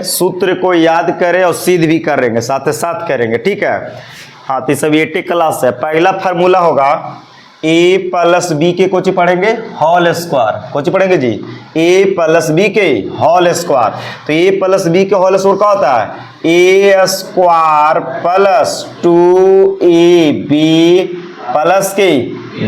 सूत्र को याद करें और सिद्ध भी करेंगे, साथ साथ करेंगे, ठीक है। हाँ तो सब 8 क्लास है। पहला फार्मूला होगा a प्लस बी के कुछ पढ़ेंगे होल स्क्वायर, कुछ पढ़ेंगे जी a प्लस बी के होल स्क्वायर। तो a प्लस बी के होल स्क्वायर क्या होता है a square plus 2ab plus के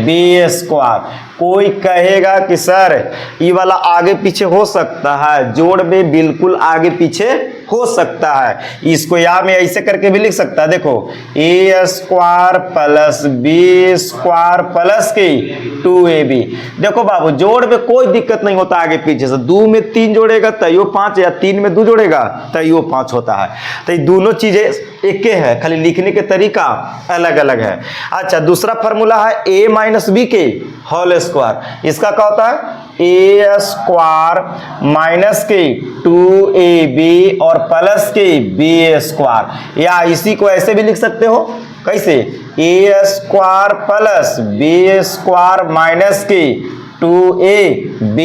b स्क्वायर। कोई कहेगा कि सर ये वाला आगे पीछे हो सकता है, जोड़ में बिल्कुल आगे पीछे हो सकता है। इसको यहाँ में ऐसे करके भी लिख सकता है, देखो a square plus B square plus के 2ab। देखो बाबू जोड़ में कोई दिक्कत नहीं होता आगे पीछे से, 2 में 3 जोड़ेगा तैयो 5 या 3 में 2 जोड़ेगा तैयो 5 होता है। तो ये दोनों चीजें एक है, खाली लिखने के तरीका अलग अलग है। अच्छा दूसरा फार्मूला है a माइनस बी के होल स्क्वायर। इसका क्या होता है a स्क्वायर माइनस के 2ab और प्लस के b स्क्वायर। या इसी को ऐसे भी लिख सकते हो, कैसे a square plus b square minus के 2ab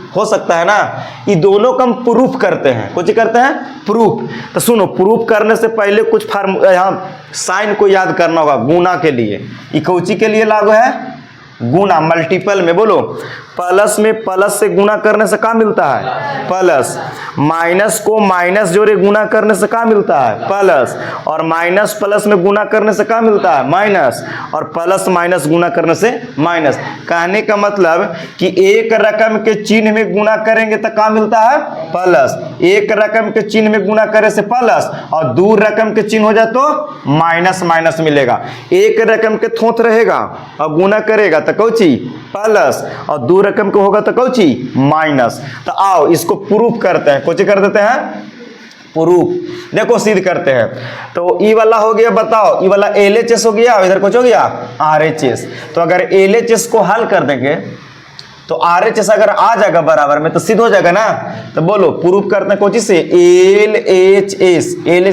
हो सकता है ना। ये दोनों का हम प्रूफ करते हैं, कुछ करते हैं प्रूफ। तो सुनो, प्रूफ करने से पहले कुछ यहाँ साइन को याद करना होगा। गुना के लिए ये कौची के लिए लागू है, गुना मल्टीपल में। बोलो प्लस में प्लस से गुना करने से क्या मिलता है प्लस, माइनस को माइनस जोड़े गुना करने से क्या मिलता है प्लस, और माइनस प्लस में गुना करने से क्या मिलता है माइनस, और प्लस माइनस गुना करने से माइनस। कहने का मतलब कि एक रकम के चिन्ह में गुना करेंगे तो क्या मिलता है प्लस, एक रकम के चिन्ह में गुना करे से प्लस, और दो रकम के चिन्ह हो जाए तो माइनस माइनस मिलेगा। एक रकम के थोथ रहेगा और गुना करेगा तो कौची प्लस, और दो रकम को होगा तो कौची माइनस। तो आओ इसको प्रूफ करते हैं, कुछ कर देते हैं प्रूफ। देखो सिद्ध करते हैं। तो ई वाला हो गया, बताओ ई वाला LHS हो गया, इधर कुछ हो गया RHS। तो अगर LHS को हल कर देंगे तो RHS अगर आ जाएगा बराबर में तो सिद्ध हो जाएगा ना। तो बोलो प्रूफ करते हैं कोची से LHS,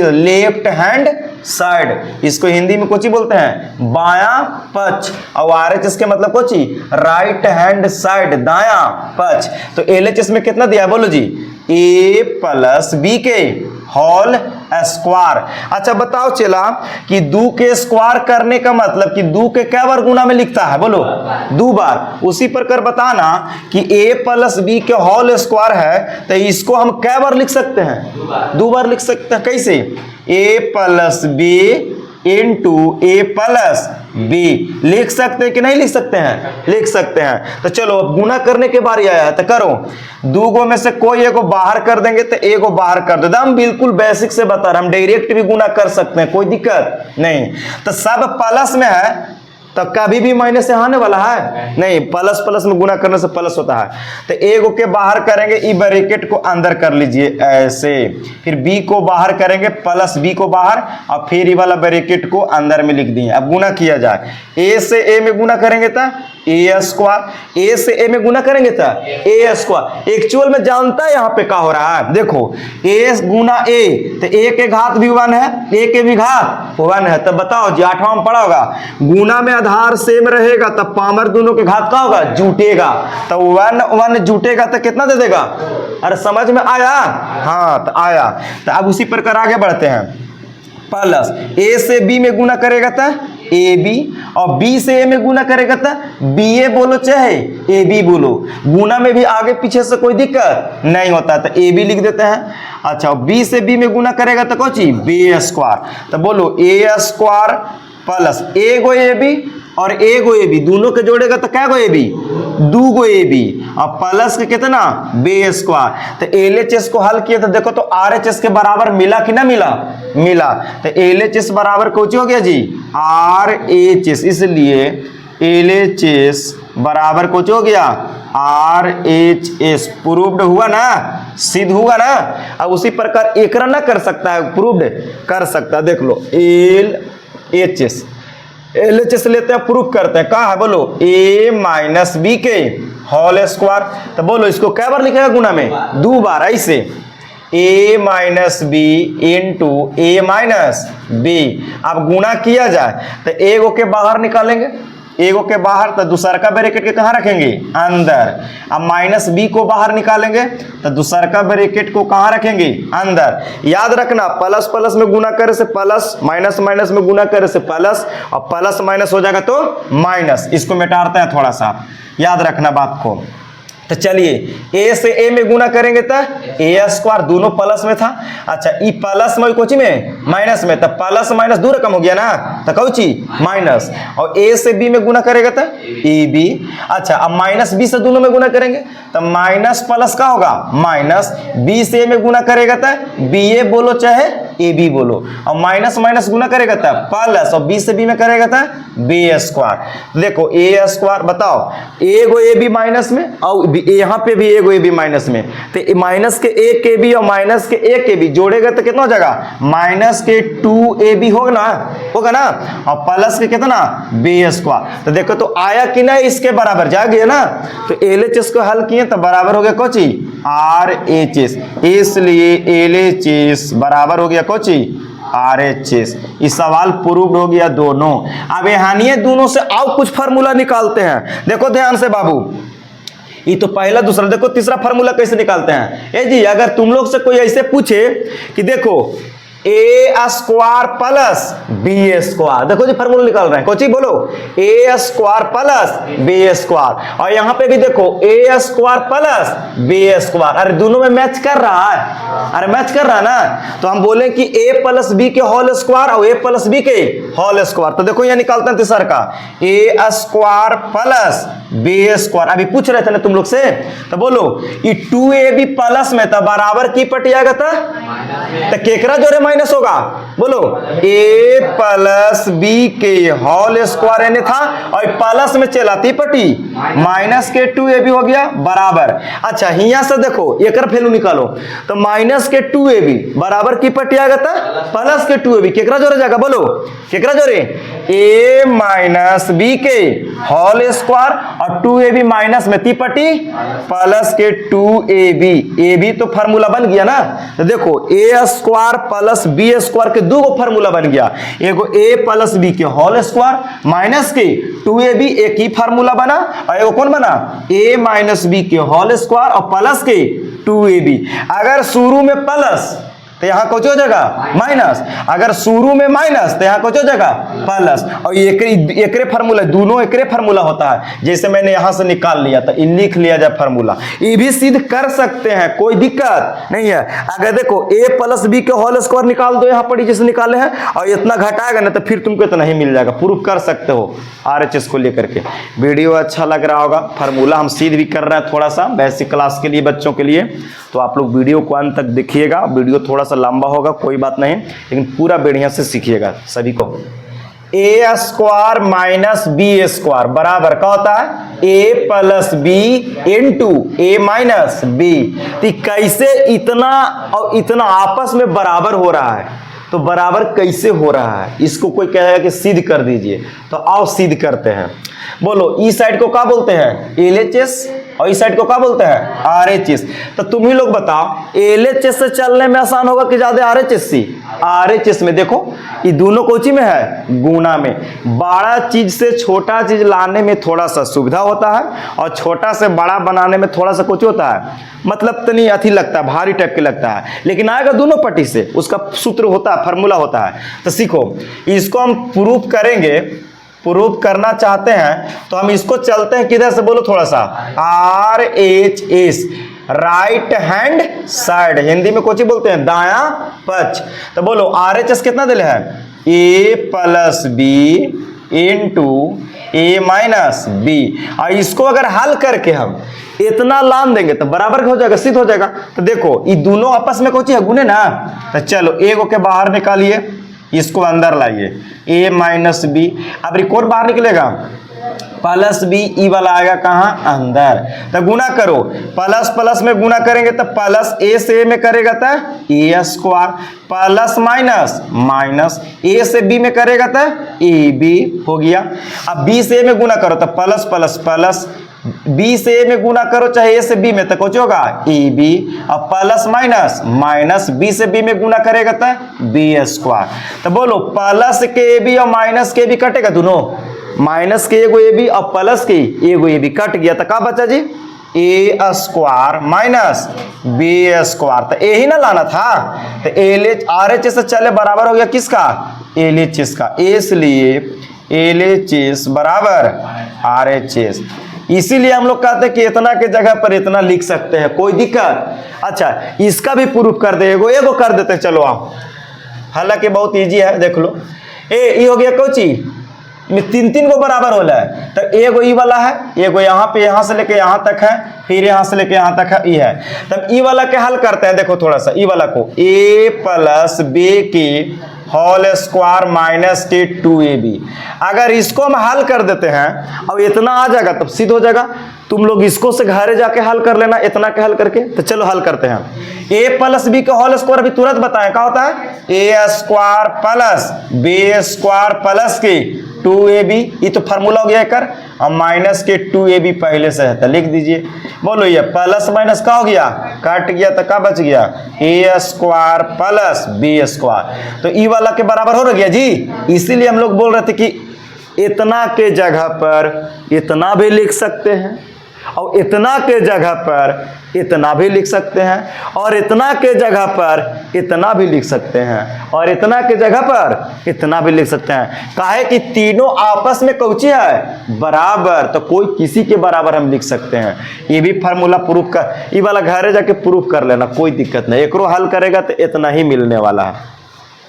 लेफ्ट हैंड साइड। इसको हिंदी में कोची बोलते हैं बायां पक्ष, और RHS के मतलब कोची राइट हैंड साइड, दायां पक्ष। तो LHS में कितना दिया बोलो जी a प्लस बी के होल स्क्वायर। अच्छा बताओ चला कि 2 के स्क्वायर करने का मतलब कि 2 के क्या बार गुना में लिखता है बोलो 2 बार। उसी प्रकार बताना कि a प्लस बी के होल स्क्वायर है तो इसको हम क्या बार लिख सकते हैं 2 बार लिख सकते हैं। कैसे a plus B into A plus B लिख सकते हैं कि नहीं लिख सकते हैं, लिख सकते हैं। तो चलो अब गुना करने के बारी आया है तो करो, 2 गो में से कोई एक बाहर कर देंगे तो एक को बाहर कर दे। हम बिल्कुल बेसिक से बता रहे, हम डायरेक्ट भी गुना कर सकते हैं, कोई दिक्कत नहीं। तो सब प्लस में है तो कभी भी माइनस से आने वाला है नहीं, प्लस प्लस में गुना करने से प्लस होता है। तो ए के बाहर करेंगे, ई ब्रैकेट को अंदर कर लीजिए ऐसे, फिर बी को बाहर करेंगे प्लस बी को बाहर, और फिर ये वाला ब्रैकेट को अंदर में लिख दिए। अब गुना किया जाए, ए से ए में गुना करेंगे तो ए स्क्वायर, ए से ए में गुना करेंगे तो ए स्क्वायर। एक्चुअल में जानता है यहाँ पे क्या हो रहा है, देखो ए गुना ए, तो ए के घात भी 1 है, ए के भी घात 1 है। तो बताओ जी 8वां में पढ़ा होगा, गुना में आधार सेम रहेगा तब पामर दोनों के घात क्या होगा जुटेगा। तो 1 1 जुटेगा तो कितना दे देगा, अरे समझ में आया, हाँ तो आया। तो अब उसी प्रकार आगे बढ़ते हैं। प्लस ए से बी में गुना करेगा तो ए बी, और बी से ए में गुना करेगा तो बी ए बोलो चाहे ए बी बोलो, गुना में भी आगे पीछे से कोई दिक्कत नहीं होता तो ए बी लिख देते हैं। अच्छा बी से बी में गुना करेगा तो कौची बी स्क्वायर। तो बोलो ए स्क्वायर प्लस ए गो ए बी और ए गो ए बी, दोनों के जोड़ेगा तो क्या गो ए बी 2 गो ए बी, और प्लस के कितना बी स्क्वायर। तो LHS को हल किया तो देखो तो RHS के बराबर मिला कि ना मिला, मिला। तो LHS बराबर कौन हो गया जी RHS, इसलिए LHS बराबर कौन हो गया RHS। प्रूव्ड हुआ ना, सिद्ध हुआ ना। अब उसी प्रकार एक ना कर सकता है, प्रूव्ड कर सकता है। देख लो LHS लेते हैं, प्रूफ करते हैं। कहा है बोलो a माइनस बी के होल स्क्वायर। तो बोलो इसको क्या बार लिखेगा गुना में 2 बार, ऐसे a minus b into a minus b. अब गुना किया जाए तो ए गो के बाहर निकालेंगे एगो के बाहर तो दूसरा का ब्रैकेट के कहाँ रखेंगे, अंदर। अब माइनस बी को बाहर निकालेंगे तो दूसरा का ब्रैकेट को कहाँ रखेंगे, अंदर। याद रखना प्लस प्लस में गुना करे से प्लस, माइनस माइनस में गुना करे से प्लस, और प्लस माइनस हो जाएगा तो माइनस। इसको मिटाते हैं थोड़ा सा, याद रखना बात को। तो चलिए ए से ए में गुना करेंगे तो ए स्क्वायर, दोनों प्लस में था। अच्छा ई प्लस में कोची में माइनस में, तो प्लस माइनस दूर कम हो गया ना, तो कौची माइनस। और ए से बी में गुना करेगा तो ए बी। अच्छा अब माइनस बी से दोनों में गुना करेंगे तो माइनस प्लस का होगा माइनस, बी से ए में गुना करेगा तो बी ए बोलो चाहे ए बी बोलो, और माइनस माइनस गुना करेगा तो प्लस, और बी से बी में करेगा तो बी स्क्वायर। देखो ए स्क्वायर बताओ, एगो ए बी माइनस में और यहाँ पे भी एगो ए बी माइनस में, तो माइनस के ए के बी और माइनस के ए के बी जोड़ेगा तो कितना हो जाएगा, माइनस के 2ab होगा ना, और प्लस के कितना बी स्क्वायर। तो देखो तो आया कि नहीं, इसके बराबर जा गया ना। तो LHS को हल किए तो बराबर हो गया कोची RHS, इसलिए LHS बराबर हो गया कोची RHS। इस सवाल प्रूव्ड हो गया दोनों। अब यहाँ दोनों से आओ कुछ फार्मूला निकालते हैं। देखो ध्यान से बाबू, ये तो पहला दूसरा, देखो तीसरा फार्मूला कैसे निकालते हैं। ए जी अगर तुम लोग से कोई ऐसे पूछे कि देखो ए स्क्वायर प्लस बी स्क्वायर, देखो जी फार्मूला निकाल रहे हैं, कोची बोलो a square plus B square, और यहाँ पे भी देखो ए स्क्वायर प्लस बी स्क्वायर। अरे दोनों में मैच कर रहा है, अरे मैच कर रहा है ना, तो हम बोले कि ए प्लस बी के होल स्क्वायर और ए प्लस बी के होल स्क्वायर। तो देखो यहाँ निकालते हैं तीसरा का ए स्क्वायर प्लस बी स्क्वायर। अभी पूछ रहे थे ना तुम लोग से, तो बोलो ये 2ab प्लस में था बराबर की पट आएगा था, तो केकरा जोड़े माइनस होगा, बोलो a प्लस बी के होल स्क्वायर एने था, और प्लस में चलाती पटी माइनस के 2ab हो गया बराबर। अच्छा यहाँ से देखो एक वैल्यू निकालो, तो माइनस के 2ab बराबर की पटी आएगा था प्लस के 2ab, केकरा जोड़े जाएगा, बोलो केकरा जोड़े a माइनस बी के होल स्क्वायर और 2ab माइनस में ती पटी प्लस के 2ab, ab तो फार्मूला बन गया ना। तो देखो a square plus B square के दो फार्मूला बन गया, एगो a प्लस बी के होल स्क्वायर माइनस के 2ab एक ही फार्मूला बना, और एगो कौन बना a माइनस बी के होल स्क्वायर और प्लस के 2ab। अगर शुरू में प्लस तो यहाँ कुछ हो जाएगा माइनस, अगर शुरू में माइनस तो यहाँ कुछ हो जाएगा प्लस, और एकरे फार्मूला, दोनों एकरे फार्मूला होता है। जैसे मैंने यहाँ से निकाल लिया तो लिख लिया जाए फार्मूला, ये भी सिद्ध कर सकते हैं, कोई दिक्कत नहीं है। अगर देखो a प्लस बी के होल स्क्वायर निकाल दो यहाँ पर जैसे निकाले हैं, और इतना घटाएगा ना तो फिर तुमको इतना ही मिल जाएगा। प्रूफ कर सकते हो RHS को लेकर के। वीडियो अच्छा लग रहा होगा, फार्मूला हम सिद्ध भी कर रहे हैं थोड़ा सा बेसिक क्लास के लिए, बच्चों के लिए, तो आप लोग वीडियो को अंत तक देखिएगा। वीडियो थोड़ा सा लंबा होगा कोई बात नहीं, लेकिन पूरा बढ़िया से सीखिएगा सभी को। ए स्क्वायर माइनस बी स्क्वायर बराबर का होता है ए plus B into a minus B. तो कैसे इतना और इतना आपस में बराबर हो रहा है, तो बराबर कैसे हो रहा है, इसको कोई कहेगा कि सिद्ध कर दीजिए, तो आओ सिद्ध करते हैं। बोलो इस साइड को क्या बोलते हैं LHS, और इस साइड को क्या बोलते हैं RHS। तो तुम ही लोग बताओ LHS से चलने में आसान होगा कि ज्यादा RHS से? RHS में देखो ये दोनों कोची में है, गुना में। बड़ा चीज से छोटा चीज लाने में थोड़ा सा सुविधा होता है, और छोटा से बड़ा बनाने में थोड़ा सा कुछ होता है, मतलब तो नहीं अथी लगता है, भारी टाइप के लगता है, लेकिन आएगा दोनों पट्टी से, उसका सूत्र होता है, फार्मूला होता है। तो सीखो इसको हम प्रूफ करेंगे, प्रूफ करना चाहते हैं तो हम इसको चलते हैं किधर से, बोलो थोड़ा सा RHS, right hand side, Hindi में कोची बोलते हैं दाया पक्ष। तो बोलो RHS कितना दिले है a plus B into a minus b, और इसको अगर हल करके हम इतना लान देंगे तो बराबर हो जाएगा, सिद्ध हो जाएगा। तो देखो ये दोनों आपस में कोची है गुने ना, तो चलो एगो के बाहर निकालिए, इसको अंदर लाइए a माइनस बी। अब रिकॉर्ड बाहर निकलेगा प्लस बी, ई वाला आएगा कहाँ अंदर, तो गुना करो, प्लस प्लस में गुना करेंगे तो प्लस a से a में करेगा तो a square, plus minus minus a से b में करेगा तो ab हो गया। अब b से a में गुना करो तो प्लस प्लस प्लस, b से a में गुना करो चाहे a से b में तो कुछ होगा ab, अब प्लस माइनस माइनस b से b में गुना करेगा तो b स्क्वायर। तो बोलो प्लस के b और माइनस के b कटेगा दोनों, माइनस के एगो ए बी और प्लस के एगो ए बी कट गया तो का बचा जी, ए स्क्वायर माइनस बी स्क्वायर। तो ए ही ना लाना था, तो L H R H S चले बराबर हो गया किसका, एल एच एस का, इसलिए एल एच एस बराबर आर एच एस। इसीलिए हम लोग कहते हैं कि इतना के जगह पर इतना लिख सकते हैं, कोई दिक्कत। अच्छा इसका भी प्रूफ कर दे, एगो एगो कर देते हैं, चलो आओ, हालांकि बहुत इजी है, देख लो। ए हो गया कोची में तीन तीन को बराबर हो रहा है, तो एगो ई वाला है, एगो यहाँ पे यहाँ से लेके यहाँ तक है, फिर यहाँ से लेके यहाँ तक है, ई है। तब ई वाला के हल करते हैं, देखो थोड़ा सा ई वाला को, ए प्लस बी की होल स्क्वायर माइनस के 2ab। अगर इसको हम हल कर देते हैं और इतना आ जाएगा तब सिद्ध हो जाएगा। तुम लोग इसको से घरे जाके हल कर लेना, इतना के हल करके। तो चलो हल करते हैं। a प्लस बी का होल स्क्वायर अभी तुरंत बताएं क्या होता है, a square plus B square plus के 2ab, ये तो फार्मूला हो गया कर, और माइनस के 2ab पहले से है, तो लिख दीजिए। बोलो ये प्लस माइनस का हो गया, कट गया तो क्या बच गया, ए स्क्वायर प्लस बी स्क्वायर। तो ई वाला के बराबर हो गया जी। इसीलिए हम लोग बोल रहे थे कि इतना के जगह पर इतना भी लिख सकते हैं, और इतना के जगह पर इतना भी लिख सकते हैं, और इतना के जगह पर इतना भी लिख सकते हैं, और इतना के जगह पर इतना भी लिख सकते हैं। काहे कि तीनों आपस में कौची है, बराबर, तो कोई किसी के बराबर हम लिख सकते हैं। ये भी फार्मूला प्रूफ कर, ये वाला घरे जाके प्रूफ कर लेना, कोई दिक्कत नहीं। एकरो हल करेगा तो इतना ही मिलने वाला है।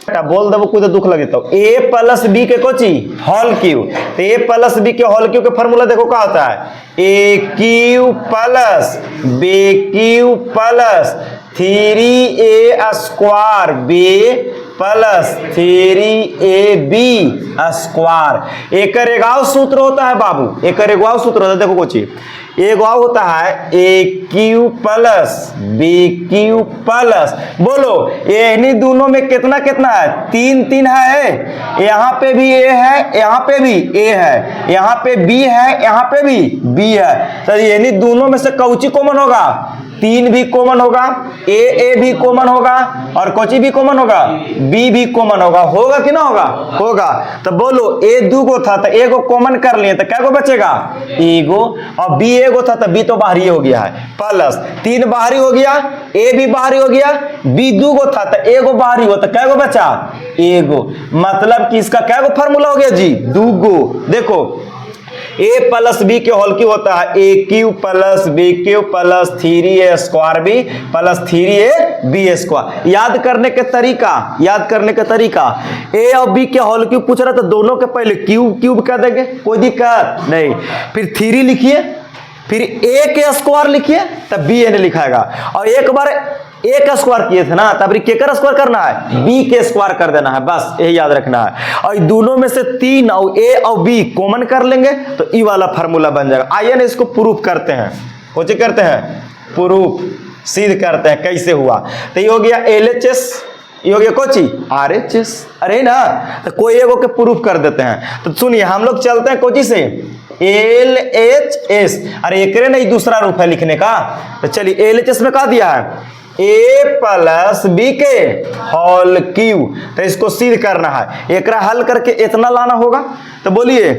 बोल दो कोई दुख लगे तो ए प्लस बी के कोची होल क्यू, तो ए प्लस बी के होल क्यू के फॉर्मूला देखो क्या होता है, a cube plus B cube plus 3a square b plus 3ab square. एक एगो सूत्र होता है बाबू, एक एगो सूत्र होता है, देखो कोची एगो होता है a cube plus B cube plus, बोलो ये इन्हीं दोनों में कितना कितना है, तीन तीन है। यहाँ पे भी ए है, यहाँ पे भी ए है, यहाँ पे बी है, यहाँ पे भी बी है। तो इन्हीं दोनों में से कौची कॉमन होगा, तीन भी कॉमन होगा, ए भी कॉमन होगा, और कोची भी कॉमन होगा, बी भी कॉमन होगा। होगा कि ना होगा, होगा। तो बोलो ए दो गो था तो एगो कॉमन कर लिए तो क्या गो बचेगा, एगो, और बी एगो था तो बी तो बाहरी हो गया है, प्लस तीन बाहरी हो गया, ए भी बाहरी हो गया, बी दो गो था तो एगो बाहरी हो तो क्या गो बचा, एगो। मतलब कि इसका क्या गो फार्मूला हो गया जी, दो गो। देखो ए प्लस बी के होल क्यू होता है a cube plus B cube plus 3a square b plus 3a b square. याद करने के तरीका, याद करने का तरीका, ए और बी के होल क्यूब पूछ रहा तो दोनों के पहले क्यूब क्यूब कर देंगे, कोई दिक्कत नहीं। फिर 3 लिखिए, फिर ए के स्क्वायर लिखिए, तब बी एन लिखाएगा। और एक बार ए का स्क्वायर किए थे ना, तब केकर स्क्वायर करना है, बी के स्क्वायर कर देना है, बस यही याद रखना है। और दोनों में से 3 और ए और बी कॉमन कर लेंगे तो ई वाला फार्मूला बन जाएगा। आइए ना इसको प्रूफ करते हैं, कुछ करते हैं प्रूफ, सिद्ध करते हैं कैसे हुआ। तो ये हो गया LHS, ये हो गया कोची RHS, अरे ना, तो कोई एगो के प्रूफ कर देते हैं। तो सुनिए हम लोग चलते हैं कोची से LHS, अरे एक नहीं दूसरा रूप है लिखने का। तो चलिए LHS में क्या दिया है, ए प्लस बी के होल क्यू, तो इसको सिद्ध करना है। एक हल करके इतना लाना होगा। तो बोलिए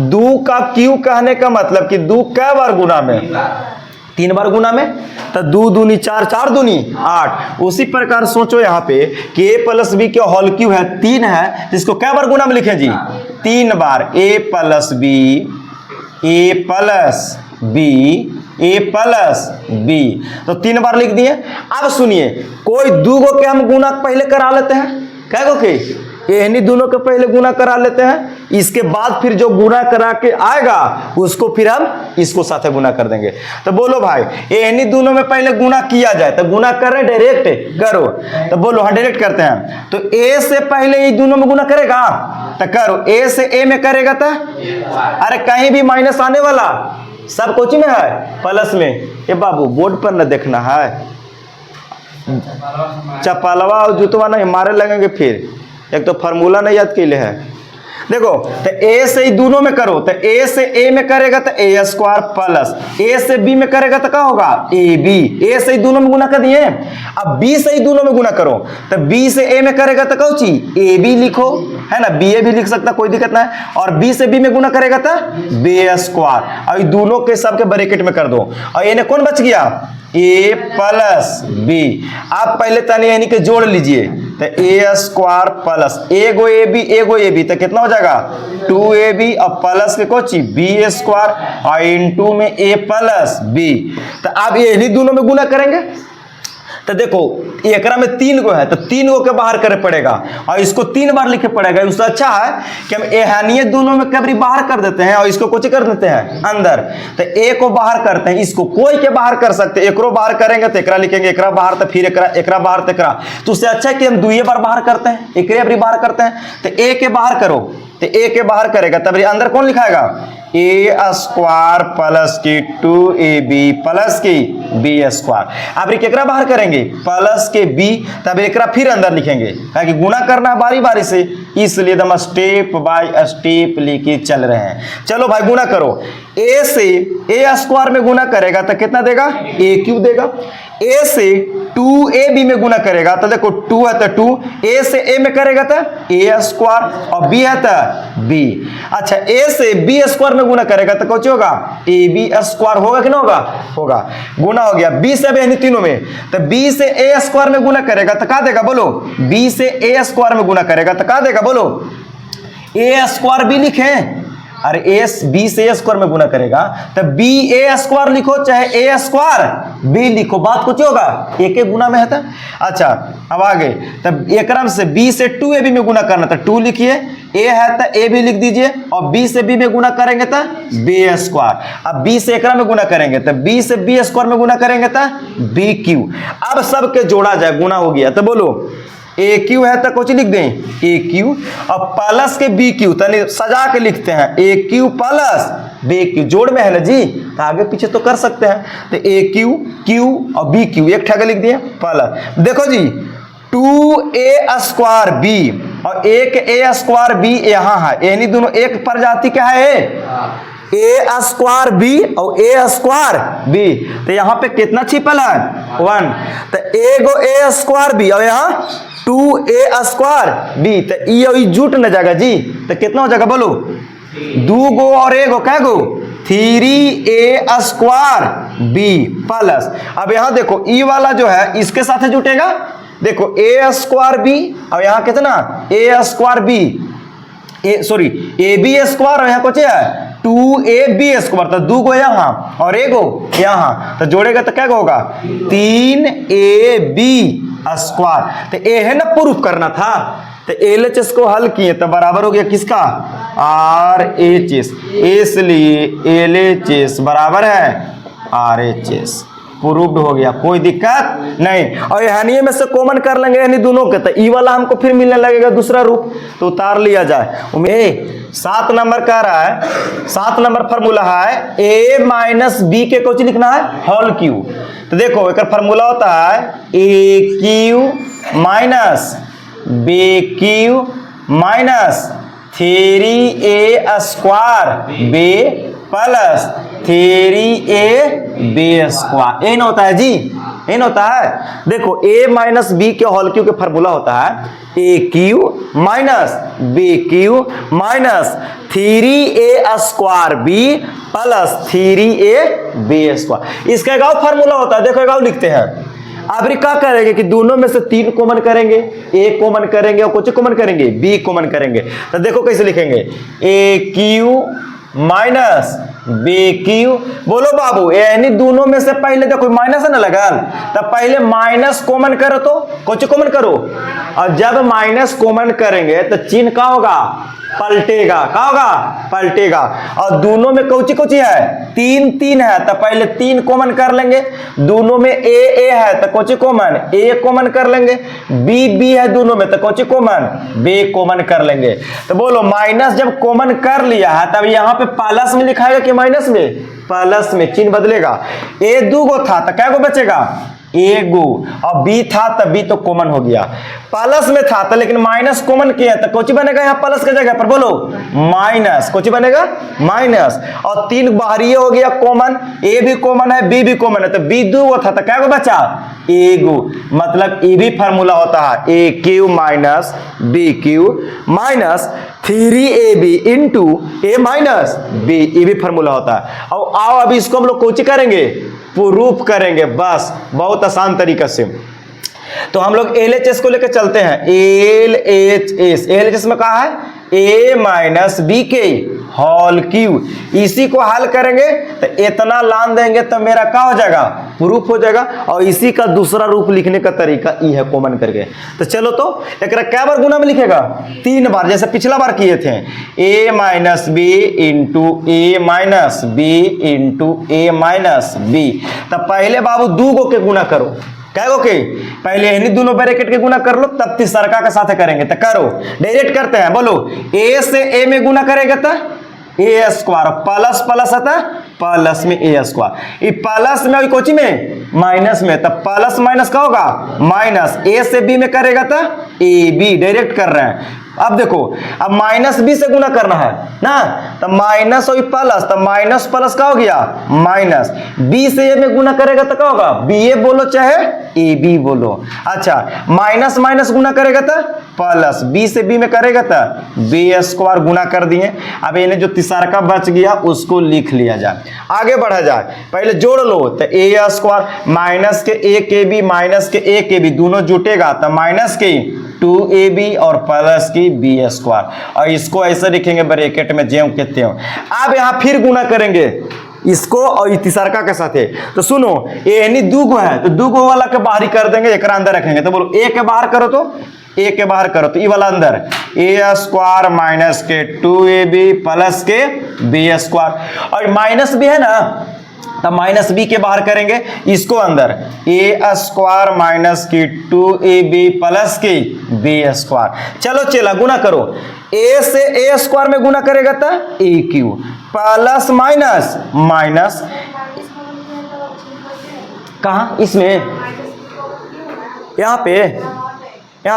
2 का क्यू कहने का मतलब कि 2 कै बार गुना में, 3 बार गुना में, तो 2 दूनी 4, 4 दूनी 8। उसी प्रकार सोचो यहाँ पे कि ए प्लस बी के होल क्यू है 3 है, जिसको कै बार गुना में लिखे जी, 3 बार। ए प्लस बी, ए प्लस बी, ए प्लस बी, तो 3 बार लिख दिए। अब सुनिए कोई दो गो के हम गुना पहले करा लेते हैं, क्या गो के इन्हीं दोनों के पहले गुना करा लेते हैं। इसके बाद फिर जो गुना करा के आएगा उसको फिर हम इसको साथे गुना कर देंगे। तो बोलो भाई इन्हीं दोनों में पहले गुना किया जाए, तो गुना कर रहे डायरेक्ट करो। तो बोलो हाँ डायरेक्ट करते हैं। तो ए से पहले ये दोनों में गुना करेगा, तो करो। ए से ए में करेगा तो अरे कहीं भी माइनस आने वाला, सब कोची में है प्लस में। ये बाबू बोर्ड पर न देखना है, चपलवा और जूतवा नहीं मारे लगेंगे फिर। एक तो फार्मूला नहीं याद कैले है। देखो तो ए से ही दोनों में करो, तो ए से ए में करेगा तो ए स्क्वायर प्लस ए से बी में करेगा तो क्या होगा ए बी। ए से ही दोनों में गुना कर दिए, अब बी से ही दोनों में गुना करो, तो बी से ए में करेगा तो कौन चीज ए बी लिखो, है ना, बी ए भी लिख सकता कोई दिक्कत ना है। और बी से बी में गुना करेगा तो बी स्क्वायर, और दोनों के सबके ब्रैकेट में कर दो, और ये कौन बच गया ए प्लस बी। आप पहले तने यानी कि जोड़ लीजिए, तो ए स्क्वायर प्लस एगो ए बी तो कितना हो जाएगा 2ab और प्लस के कोची बी स्क्वायर और इनटू में ए प्लस बी। तो आप यही दोनों में गुना करेंगे, तो देखो एकरा में 3 गो है तो 3 गो के बाहर करे पड़ेगा और इसको 3 बार लिखे पड़ेगा। उससे अच्छा है कि हम एहानियत दोनों में कभी बाहर कर देते हैं और इसको कुछ कर देते हैं अंदर, तो ए को बाहर करते हैं, इसको कोई के बाहर कर सकते हैं, एकरो बाहर करेंगे तो एकरा लिखेंगे, एकरा बाहर तो फिर एकरा बाहर तो एकरा, तो उससे अच्छा है कि हम 2 बार बाहर करते हैं, एकरे बाहर करते हैं, तो ए के बाहर करो, तो ए के बाहर करेगा तब अंदर कौन लिखाएगा ए स्क्वायर प्लस की 2ab प्लस की बी स्क्वायर। अब केकरा बाहर करेंगे प्लस के बी, तब एकरा फिर अंदर लिखेंगे, ताकि गुना करना बारी बारी से, इसलिए हम स्टेप बाय स्टेप लेके चल रहे हैं। चलो भाई गुना करो, ए से ए स्क्वायर में गुना करेगा तो कितना देगा ए क्यूब देगा, ए से 2ab में गुना करेगा तो देखो 2 है तो 2, ए से ए में करेगा तो ए स्क्वायर और बी है तो बी। अच्छा ए से बी स्क्वायर में गुना करेगा तो कौन होगा ए बी स्क्वायर, होगा कि ना होगा, होगा, गुना हो गया। बी से अब तीनों में, तो बी से ए स्क्वायर में गुना करेगा तो क्या देगा बोलो, बी से ए स्क्वायर में गुना करेगा तो क्या देगा बोलो ए स्क्वायर बी लिखे, अरे एस बी से ए स्क्वायर में गुना करेगा तो बी ए स्क्वायर लिखो चाहे ए स्क्वायर बी लिखो, बात कुछ होगा एक एक गुना में है था। अच्छा अब आगे, तब एकरम से बी से 2ab में गुना करना था 2 लिखिए, ए है तो ए भी लिख दीजिए, और बी से बी में गुना करेंगे तो बी स्क्वायर। अब बी से एकरा में गुना करेंगे तो बी से बी स्क्वायर में गुना करेंगे तो बी क्यू। अब सबके जोड़ा जाए, गुना हो गया तो बोलो ए क्यू है तो कुछ लिख दें ए क्यू, और प्लस के बी क्यू तनी सजा के लिखते हैं ए क्यू प्लस बी क्यू, जोड़ में है ना जी तो आगे पीछे तो कर सकते हैं, तो ए क्यू क्यू और बी क्यू एक ठगा लिख दिए प्लस। देखो जी 2a स्क्वायर बी और एक ए स्क्वायर बी यहाँ है, यानी दोनों एक प्रजाति क्या है ए स्क्वायर बी और ए स्क्वायर बी, तो यहाँ पे कितना छिपल है 1, तो एगो ए स्क्वायर बी और यहाँ 2a स्क्वायर बी, तो ये जुट न जाएगा जी, तो कितना हो जाएगा बोलो 2 गो और एगो क्या गो 3a स्क्वायर बी प्लस। अब यहाँ देखो ई वाला जो है इसके साथ जुटेगा, देखो ए स्क्वायर बी और यहाँ कितना a square b sorry a b square और यहाँ कुछ है 2ab स्क्वायर, तो 2 गो यहाँ और एगो यहाँ, तो जोड़ेगा तो क्या होगा 3ab स्क्वायर। तो ए है ना प्रूफ करना था, तो एलएचएस को हल किए तो बराबर हो गया किसका आरएचएस, इसलिए एलएचएस बराबर है आरएचएस, प्रूव्ड हो गया, कोई दिक्कत नहीं। और यानी में से कॉमन कर लेंगे यानी दोनों के, तो ई वाला हमको फिर मिलने लगेगा दूसरा रूप, तो उतार लिया जाए। 7 नंबर कह रहा है, 7 नंबर फार्मूला है a माइनस बी के कुछ लिखना है होल क्यू, तो देखो एक फार्मूला होता है a cube minus b cube minus 3a square b plus 3ab square, ये ना होता है जी, ये ना होता है। देखो a माइनस बी के होल क्यू के फार्मूला होता है a cube minus b cube minus 3a square b plus 3ab square, इसका एक फार्मूला होता है, देखो एक लिखते हैं। अब क्या करेंगे कि दोनों में से 3 कॉमन करेंगे, ए कॉमन करेंगे और कुछ कॉमन करेंगे बी कॉमन करेंगे, तो देखो कैसे लिखेंगे ए क्यू माइनस बी क्यू, बोलो बाबू यानी दोनों में से पहले देखो माइनस है ना लगल, तब पहले माइनस कॉमन करो तो कुछ कॉमन करो, और जब माइनस कॉमन करेंगे तो चिन्ह का होगा पलटेगा, क्या होगा पलटेगा, और दोनों में कौची कौची है 3 है, तो पहले 3 कॉमन कर लेंगे, दोनों में ए है तो कौची कॉमन ए कॉमन कर लेंगे, बी है दोनों में तो कौची कॉमन बी कॉमन कर लेंगे। तो बोलो माइनस जब कॉमन कर लिया है तब यहाँ पे प्लस में लिखाएगा कि माइनस में, प्लस में चिन्ह बदलेगा, ए 2 गो था तो क्या गो बचेगा ए गो, और बी था तब बी तो कॉमन हो गया, प्लस में था तो लेकिन माइनस कॉमन किया तो कोची बनेगा यहाँ प्लस की जगह पर, बोलो माइनस, कोची बनेगा माइनस, और 3 बाहरी हो गया कॉमन, ए भी कॉमन है बी भी कॉमन है, तो बी 2 था तो क्या को बचा ए गो, मतलब ये भी फार्मूला होता है a cube minus b cube minus 3ab into a minus b, ये भी फार्मूला होता है। और आओ अभी इसको हम लोग कोची करेंगे, प्रूफ करेंगे, बस बहुत आसान तरीका से। तो हम लोग LHS को लेकर चलते हैं, LHS में कहा है a माइनस बी के होल क्यू, इसी को हल करेंगे तो इतना लान देंगे तो मेरा क्या हो जाएगा, प्रूफ हो जाएगा। और इसी का दूसरा रूप लिखने का तरीका ई है कॉमन करके। तो चलो तो एक क्या बार गुना में लिखेगा, 3 बार, जैसे पिछला बार किए थे, a minus b into a minus b into a minus b. तब पहले बाबू 2 गो के गुना करो, क्या ओके, पहले इन्हीं दोनों ब्रैकेट के गुना कर लो, तब तीसरका के साथ करेंगे। तो करो, डायरेक्ट करते हैं, बोलो ए से ए में गुना करेगा तो ए स्क्वायर, प्लस प्लस आता प्लस में ए स्क्वायर, ये प्लस में और कोची में माइनस में, तब प्लस माइनस का होगा माइनस, ए से बी में करेगा तो ए बी, डायरेक्ट कर रहे हैं। अब देखो, अब माइनस बी से गुना करना है ना, तो माइनस और प्लस, तो माइनस प्लस का हो गया माइनस, बी से ए में गुना करेगा तो क्या होगा, बी ए बोलो चाहे ए बी बोलो। अच्छा, माइनस माइनस गुना करेगा तो प्लस, बी से बी में करेगा तो बी स्क्वायर गुना कर दिए। अब इन्हें जो तीसरा बच गया उसको लिख लिया जाए, आगे बढ़ा जाए। पहले जोड़ लो तो ए स्क्वायर माइनस के ए के बी माइनस के ए के बी दोनों जुटेगा तो माइनस के 2ab और प्लस की बी स्क्वायर, और इसको ऐसे लिखेंगे ब्रैकेट में ज्यों के त्यों। अब यहाँ फिर गुना करेंगे इसको और तीसरका के साथ है। तो सुनो, ये यानी 2 गो है तो 2 गो वाला के बाहर ही कर देंगे, एक अंदर रखेंगे। तो बोलो ए के बाहर करो, तो ए के बाहर करो तो ये वाला अंदर ए स्क्वायर माइनस के 2ab प्लस के बी स्क्वायर, और माइनस भी है ना, तब माइनस बी के बाहर करेंगे, इसको अंदर ए स्क्वायर माइनस की 2ab प्लस की बी स्क्वायर। चलो चला गुना करो, ए से ए स्क्वायर में गुना करेगा तो ए क्यू प्लस माइनस माइनस, कहाँ इसमें, यहाँ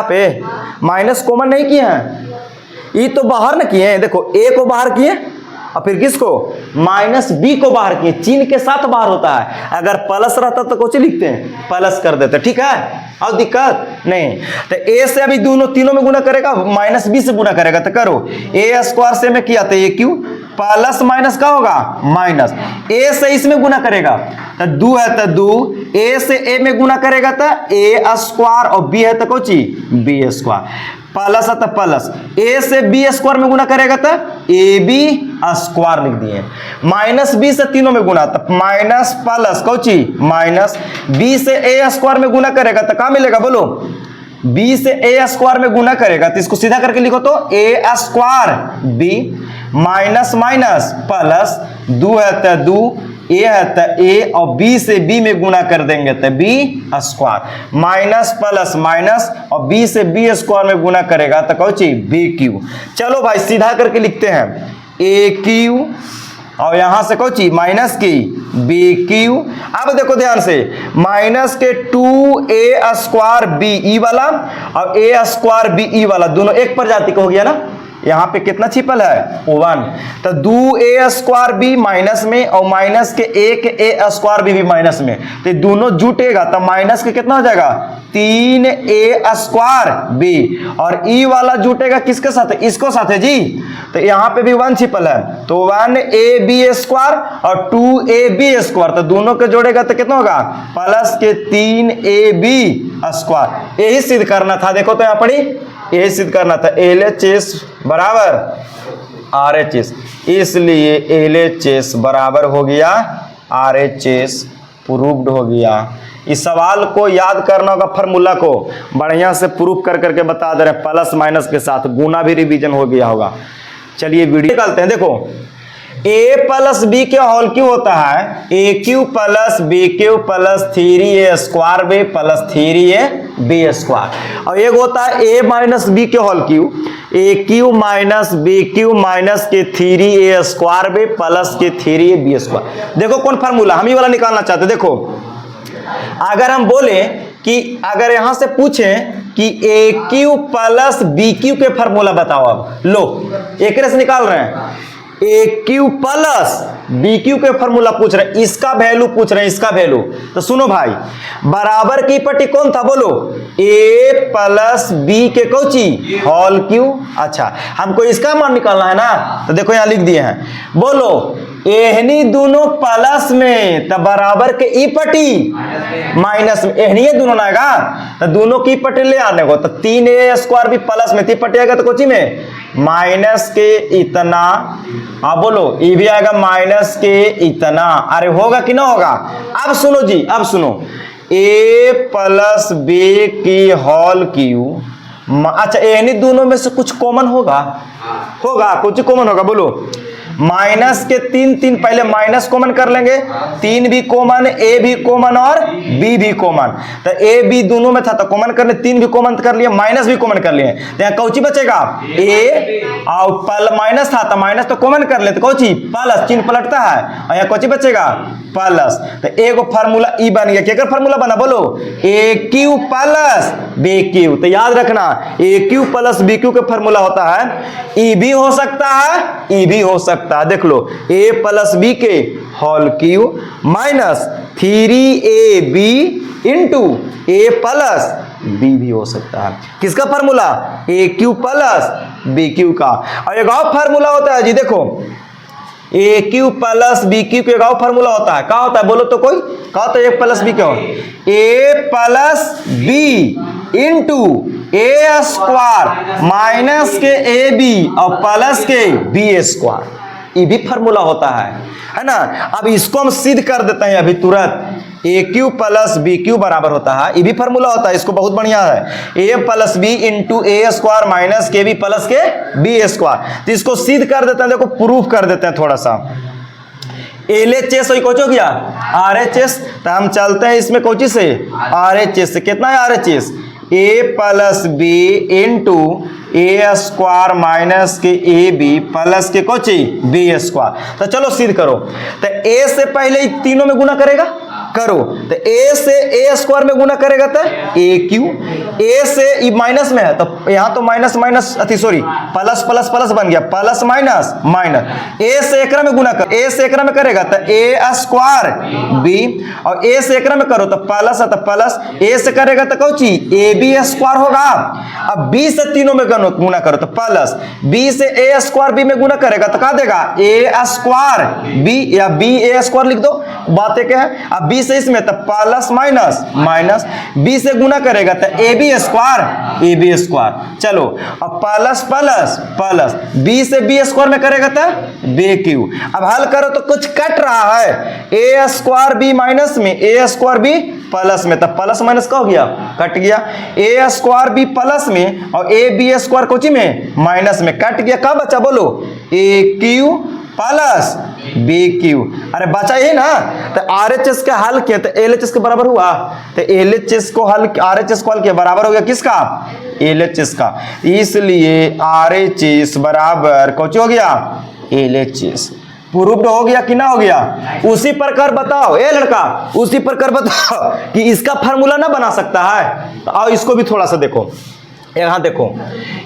पे माइनस कॉमन नहीं किए हैं, ये तो बाहर ना किए हैं। देखो ए को बाहर किए और फिर किसको, माइनस बी को बाहर किए, चिन्ह के साथ बाहर होता है। अगर प्लस रहता तो कुछ लिखते हैं, प्लस कर देते, ठीक है, और दिक्कत नहीं। तो ए से अभी दोनों तीनों में गुना करेगा, माइनस बी से गुना करेगा, तो करो ए स्क्वायर से में किया तो ए क्यू प्लस माइनस का होगा माइनस, ए से इसमें गुना करेगा तो 2 है तो 2, ए से ए में गुना करेगा तो ए स्क्वायर, और बी है तो कोची बी स्क्वायर, प्लस है तो प्लस, ए से बी स्क्वायर में गुना करेगा तो ए बी स्क्वायर लिख दिए, माइनस बी से तीनों में गुना तो माइनस प्लस कोची माइनस, बी से ए स्क्वायर में गुना करेगा तो क्या मिलेगा, बोलो बी से ए स्क्वायर में गुना करेगा तो इसको सीधा करके लिखो तो a square b minus minus plus, 2 है तो 2, ए है तो ए, और बी से बी में गुना कर देंगे तो b square, minus plus minus, और बी से बी स्क्वायर में गुना करेगा तो कौची बी क्यू। चलो भाई सीधा करके लिखते हैं ए क्यू, और यहां से कौची माइनस की बी क्यू। अब देखो ध्यान से, माइनस के 2a स्क्वायर बी ई वाला और ए स्क्वायर बी ई वाला दोनों एक प्रजाति का हो गया ना, यहाँ पे कितना छिपल है 1, तो 2a स्क्वायर बी माइनस में और माइनस के a स्क्वायर भी माइनस में, तो दोनों जुटेगा तो माइनस के कितना हो जाएगा 3a स्क्वायर बी, और ई वाला जुटेगा किसके साथ, इसको साथ है जी, तो यहाँ पे भी 1 छिपल है तो 1ab स्क्वायर और 2ab स्क्वायर, तो दोनों के जोड़ेगा तो कितना होगा प्लस के 3ab स्क्वायर। यही सिद्ध करना था, देखो तो यहाँ पढ़ी, यही सिद्ध करना था LHS बराबर RHS, इसलिए LHS बराबर हो गया RHS, प्रूव्ड हो गया। इस सवाल को याद करना होगा, फार्मूला को बढ़िया से प्रूफ कर करके बता दे रहे हैं, प्लस माइनस के साथ गुना भी रिवीजन हो गया होगा। चलिए वीडियो निकालते हैं। देखो a प्लस बी के होल क्यू होता है a cube plus B cube plus 3a square b plus 3a b square, और एक होता है a माइनस बी के whole cube a cube minus b cube minus के 3a स्क्वायर बी प्लस के 3a बी स्क्वायर। देखो कौन formula हम ही वाला निकालना चाहते, देखो अगर हम बोले कि अगर यहां से पूछें कि ए क्यू प्लस बी क्यू के फार्मूला बताओ, अब लो एक से निकाल रहे हैं, ए क्यू प्लस बी क्यू के फार्मूला पूछ रहे हैं, इसका वैल्यू पूछ रहे हैं, इसका वैल्यू। तो सुनो भाई, बराबर की पट्टी कौन था बोलो, ए प्लस बी के कोची होल क्यू। अच्छा हमको इसका मान निकालना है ना, तो देखो यहां लिख दिए हैं, बोलो एहनी दोनों प्लस में तब बराबर के ई पट्टी माइनस में, एहनी दोनों आएगा तो दोनों की पट्टी ले आने को, तो 3a² भी प्लस में 3 पट्टी आएगा तो कोची में माइनस के इतना। अब बोलो ये भी आएगा माइनस के इतना। अरे होगा कि ना होगा? अब सुनो जी, अब सुनो, a प्लस बी की होल क्यू। अच्छा एहनी दोनों में से कुछ कॉमन होगा, होगा कुछ कॉमन होगा, बोलो माइनस के 3 पहले माइनस कॉमन कर लेंगे, 3 भी कॉमन, ए भी कॉमन और बी भी कॉमन, तो ए बी दोनों में था तो कॉमन करने 3 भी कॉमन कर लिए, माइनस भी कॉमन कर लिए, तो यहाँ कौची बचेगा ए, और माइनस था तो माइनस तो कॉमन कर ले तो कौची प्लस, चिन्ह पलटता है और यहाँ कौची बचेगा प्लस। तो एगो फार्मूला ई बन गया, क्या फार्मूला बना बोलो ए क्यू प्लस बी क्यू। तो याद रखना ए क्यू प्लस बी क्यू का फार्मूला होता है ई भी हो सकता है, ई भी हो सकता है, देख लो a प्लस बी के whole cube minus 3ab into A plus B भी हो सकता है। किसका formula? A cube plus B cube का। और एक और फार्मूला होता है जी, देखो A cube plus B cube के एक और फार्मूला होता है, क्या होता है बोलो तो कोई, क्या होता है? ए प्लस बी क्या? ए प्लस बी इंटू ए स्क्वायर माइनस के ए बी और प्लस के बी स्क्वायर, ये भी फार्मूला होता है ना। अब इसको हम सिद्ध कर देते हैं अभी तुरंत, ए क्यू प्लस बी क्यू बराबर होता है, ये भी फार्मूला होता है, इसको बहुत बढ़िया है, ए प्लस बी इंटू ए स्क्वायर माइनस के बी प्लस के बी स्क्वायर। तो इसको सिद्ध कर देते हैं, देखो प्रूफ कर देते हैं थोड़ा सा। LHS वही कोच हो गया RHS, तो हम चलते हैं इसमें कोची से RHS से। कितना है RHS? ए प्लस बी इंटू ए स्क्वायर माइनस के ए बी प्लस के कोची बी स्क्वायर। तो चलो सिद्ध करो, तो ए से पहले तीनों में गुना करेगा, करो, तो ए से ए स्क्वायर में गुना करेगा तो ए क्यू, ए से माइनस में है तो यहाँ तो माइनस माइनस अति सॉरी प्लस प्लस प्लस बन गया, प्लस माइनस माइनस, ए से एकरा में गुना कर, ए से एकरा में करेगा तो ए स्क्वायर बी, और ए से एकरा में करो तो प्लस है तो प्लस, ए से करेगा तो कौची ए बी स्क्वायर होगा। अब बी से तीनों में गुना करो तो प्लस, बी से ए स्क्वायर बी में गुना करेगा तो क्या देगा ए स्क्वायर बी, या बी ए स्क्वायर लिख दो, बातें क्या है। अब बी से इसमें तो प्लस माइनस माइनस, बी से गुना करेगा तो ए बी स्क्वायर, चलो अब प्लस प्लस प्लस, बी से बी स्क्वायर में करेगा तो बी क्यू। अब हल करो तो कुछ कट रहा है, ए स्क्वायर बी माइनस में ए स्क्वायर बी प्लस में, तो प्लस माइनस का हो गया कट गया, ए स्क्वायर बी प्लस में और ए बी स्क्वायर कोची में माइनस में, कट गया, क्या बचा बोलो ए क्यू प्लस बी क्यू। अरे बचा ये ना, तो RHS का हल किया तो LHS के बराबर हुआ, तो LHS को हल RHS को हल किया बराबर हो गया किसका LHS का, इसलिए RHS बराबर कौन हो गया LHS। प्रूव्ड हो गया कि ना हो गया? उसी प्रकार बताओ ए लड़का, उसी प्रकार बताओ कि इसका फार्मूला ना बना सकता है। तो आओ इसको भी थोड़ा सा देखो, यहां देखो,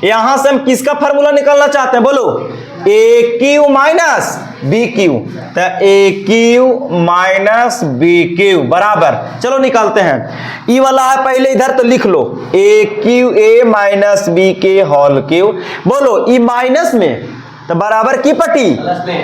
यहां से हम किसका फार्मूला निकालना चाहते हैं बोलो ए क्यू माइनस बी क्यू, तो ए क्यू माइनस बी क्यू बराबर, चलो निकालते हैं। ई वाला है पहले इधर तो लिख लो ए क्यू ए माइनस बी के होल क्यू, बोलो ई माइनस में तो बराबर की पट्टी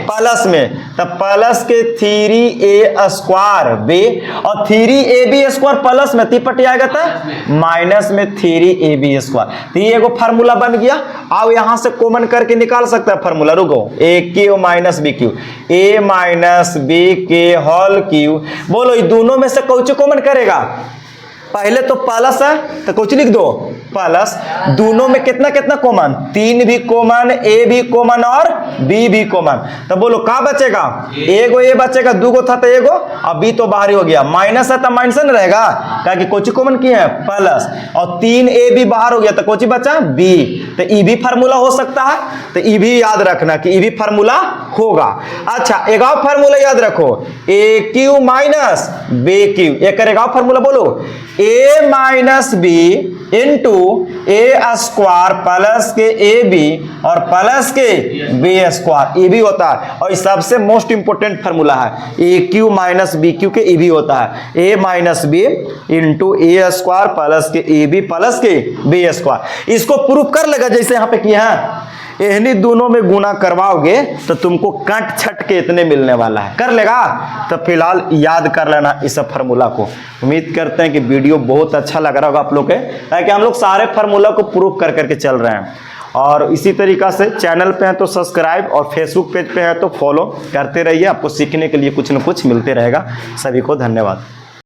प्लस में, तो प्लस के 3a स्क्वायर बी और 3ab स्क्वायर प्लस में ती पट्टी आएगा तो माइनस में 3ab स्क्वायर। तो ये एगो फार्मूला बन गया। अब यहां से कॉमन करके निकाल सकते हैं फार्मूला, रुको ए क्यू माइनस बी क्यू, ए माइनस बी के होल क्यू, बोलो ये दोनों में से कौन कॉमन करेगा? पहले तो प्लस है तो कुछ लिख दो प्लस दोनों में कितना कितना कॉमन, 3 भी कॉमन, ए भी कॉमन और बी भी कॉमन। तो बोलो क्या बचेगा, एगो ए बचेगा, 2 गो था तो एगो, अब बी तो बाहर ही हो गया, माइनस है तो माइनस न रहेगा, क्या कि कोची कॉमन की है प्लस, और 3 ए भी बाहर हो गया तो कोची बचा बी, तो ई भी फार्मूला हो सकता है, तो ई भी याद रखना कि ई भी फार्मूला होगा। अच्छा एक और फार्मूला याद रखो, ए क्यू माइनस बी क्यू, एक करेगा फार्मूला बोलो, ए माइनस बी इंटू ए स्क्वायर प्लस के ए बी और प्लस के बी स्क्वायर, ये भी होता है, और सबसे मोस्ट इंपोर्टेंट फार्मूला है a cube minus b cube के, ये भी होता है ए माइनस बी इंटू ए स्क्वायर प्लस के ए बी प्लस के बी स्क्वायर। इसको प्रूफ कर लेगा जैसे यहाँ पे किया है, इन्हीं दोनों में गुना करवाओगे तो तुमको कट छट के इतने मिलने वाला है, कर लेगा। तो फिलहाल याद कर लेना इस फार्मूला को। उम्मीद करते हैं कि वीडियो बहुत अच्छा लग रहा होगा आप लोग के, ताकि हम लोग सारे फार्मूला को प्रूफ कर करके चल रहे हैं। और इसी तरीका से चैनल पे हैं तो सब्सक्राइब और फेसबुक पेज पे है तो फॉलो करते रहिए, आपको सीखने के लिए कुछ न कुछ मिलते रहेगा। सभी को धन्यवाद।